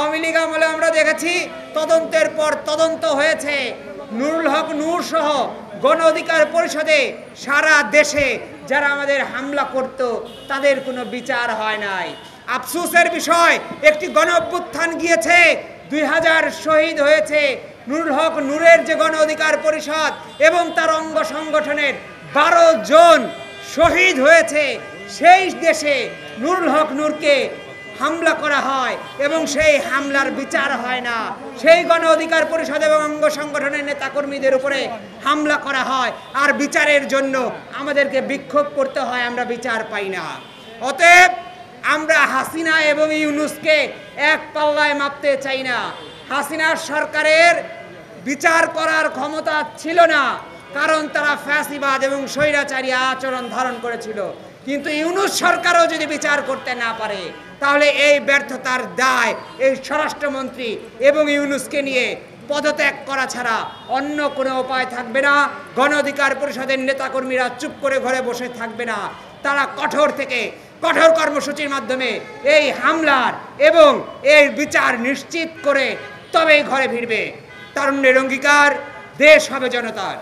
আওয়ামী লীগ আমলে আমরা দেখেছি তদন্তের পর তদন্ত হয়েছে, নুরুল হক নূর সহ গণ অধিকার পরিষদে সারা দেশে যারা আমাদের হামলা করত তাদের কোনো বিচার হয় নাই। আফসোসের বিষয়, একটি গণ অভ্যুত্থান গিয়েছে, 2000 শহীদ হয়েছে। নুরুল হক নূরের যে গণ অধিকার পরিষদ এবং তার অঙ্গ সংগঠনের 12 জন শহীদ হয়েছে, সেই দেশে নুরুল হক নূরকে হামলা করা হয় এবং সেই হামলার বিচার হয় না। সেই গণ অধিকার পরিষদ এবং অঙ্গ সংগঠনের নেতাকর্মীদের উপরে হামলা করা হয়, আর বিচারের জন্য আমাদেরকে বিক্ষোভ করতে হয়, আমরা বিচার পাই না। অতএব আমরা হাসিনা এবং ইউনূসকে এক পাল্লায় মাপতে চাই না। হাসিনার সরকারের বিচার করার ক্ষমতা ছিল না, কারণ তারা ফ্যাসিবাদ এবং স্বৈরাচারী আচরণ ধারণ করেছিল। কিন্তু ইউনূস সরকারও যদি বিচার করতে না পারে, তাহলে এই ব্যর্থতার দায় এই স্বরাষ্ট্রমন্ত্রী এবং ইউনূসকে নিয়ে পদত্যাগ করা ছাড়া অন্য কোনো উপায় থাকবে না। গণ অধিকার পরিষদের নেতাকর্মীরা চুপ করে ঘরে বসে থাকবে না, তারা কঠোর থেকে কঠোর কর্মসূচির মাধ্যমে এই হামলার এবং এর বিচার নিশ্চিত করে তবেই ঘরে ফিরবে। তারুণ্যের অঙ্গীকার, দেশ হবে জনতার।